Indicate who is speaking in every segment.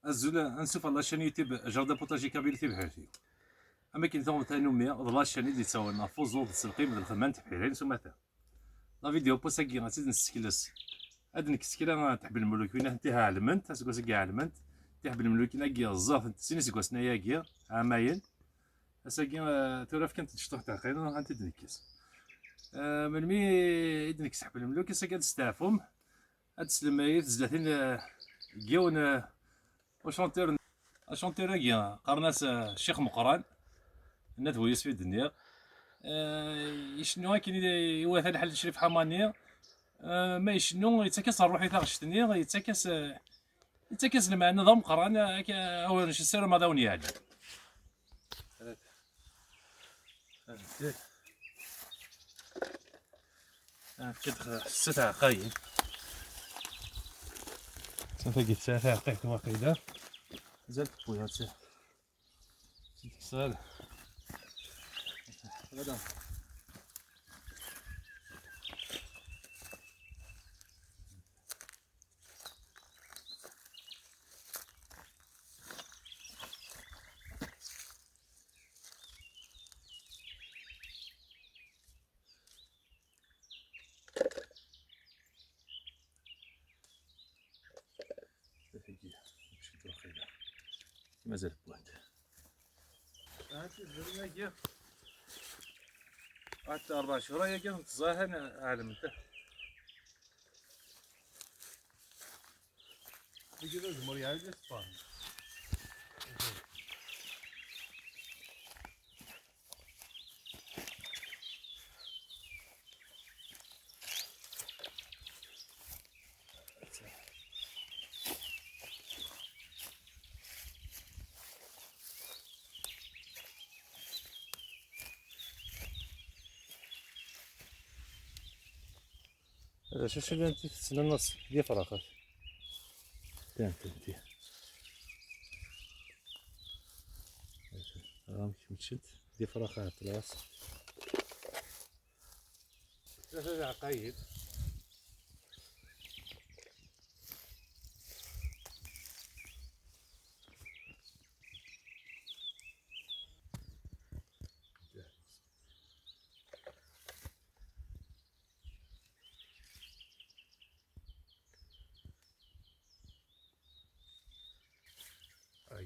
Speaker 1: الزول نشوف لا شان يوتيوب جاردن بوتاجي كابيلتي بحالتي. اما كاين ثم تانومي لا شان اللي تساوي فوزو تسلقيم الخدمه تبحالين ثم تا لا فيديو بوساكي غاتي نسكلس هاد نكسكلا تحب الملوك وين انتها علمنت اسكو سكي علمنت تحب الملوك ناكي الزاف سيني سكو سناياكي عامين اساكي توراف كانت تشطح تاع خير انت تنكس من مي يدنك سحب الملوك اساكي تستعفهم هاد السلمايات زلاتين كيون وشونتير شونتير كيا قرناس الشيخ مقران ندوي يسفي الدنيا يشنو كاين يوث الحل شريف حماني ما يشنو يتكاس روحي تاغشتني يتكاس المعنى ضم قران هو السير ما داوني يعني كتخ ستة قايم تنفقي ثلاثة عقيت واقيلا زادت بويا صغير غدا مازال بوانت هاتي الزرنا كيا حتى 4 شهور هي كانت تظاهر عالم انت يجي الزمر يعالج الصفان شو اللي انت تسنى النص ديال فراخات تانتي راهم مشيت ديال فراخات بلاص ثلاثة عقايد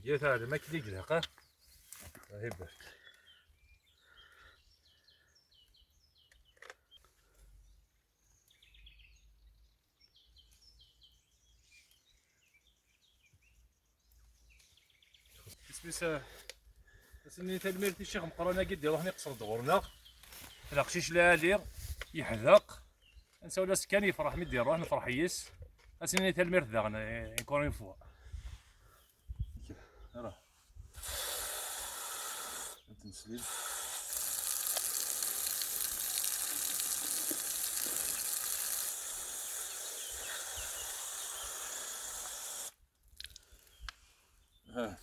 Speaker 1: جيت هذا ما كلي قلقه راهي برك بسبيس سني تلميرتي الشيخ مقرانا قد يروح يقصر دغورنا القشيش لالي يحذق نساو لا سكان يفرح مدي يروح نفرح يس اسني تلميرت داغنا يكون فوا راه تنسليل ها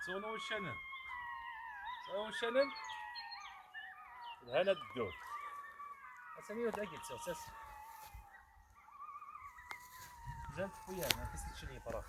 Speaker 1: صونو الشنن صونو الشنن الهنا الدور اساني وتاكد اساس زنت خويا ما كنتش لي فراغ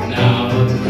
Speaker 2: Now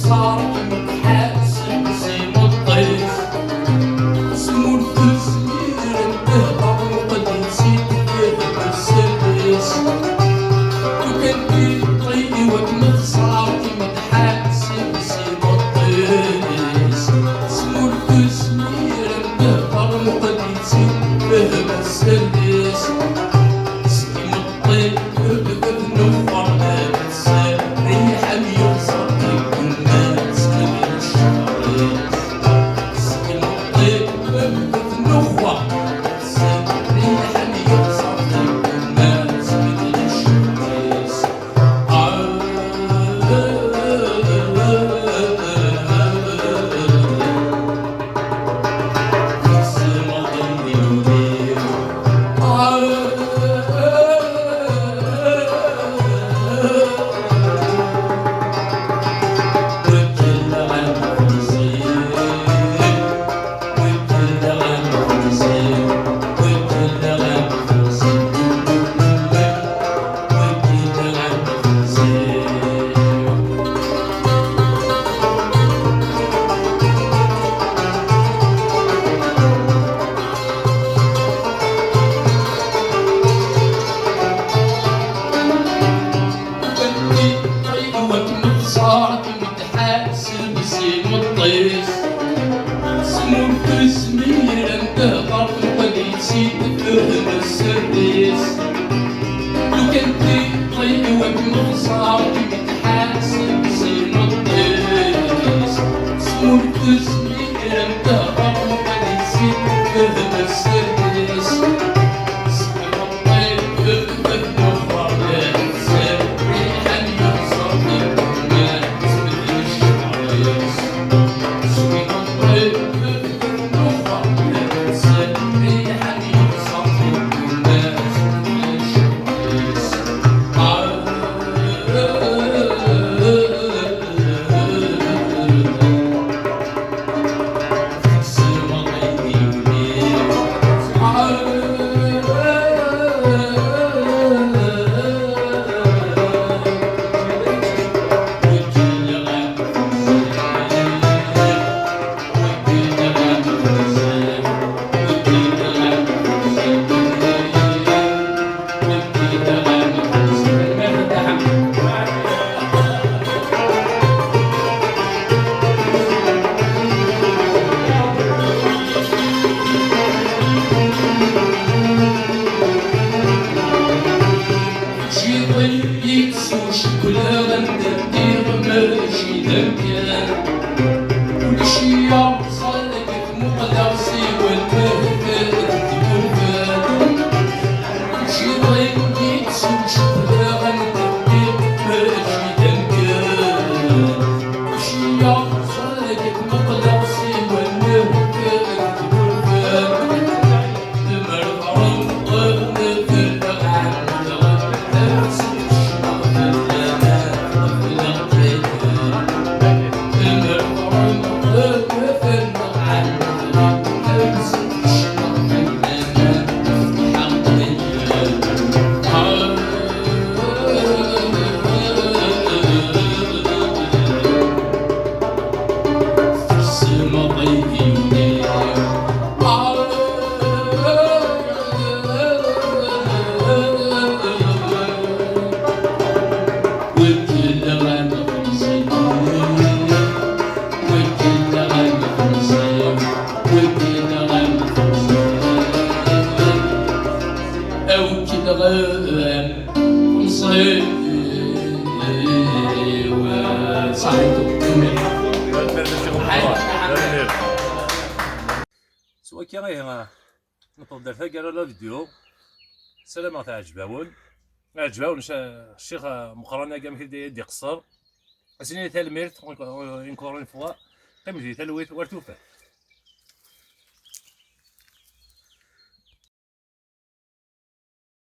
Speaker 2: صار متحاسب زي الطير حاسب سيم الطيس سموك سمير انت غرب وليتي تفهم السرديس لو كنتي طيوك مخصار متحاسب سيم الطيس سموك سمير انت غرب وليتي تفهم السرديس
Speaker 1: سوا كي غايه نطلب درتها قالوا لا فيديو سلامة عجباون الشيخ مقرنا قام كي دي قصر اسني تلميرت اونكور اون فوا قام جي تلويت ورتوفات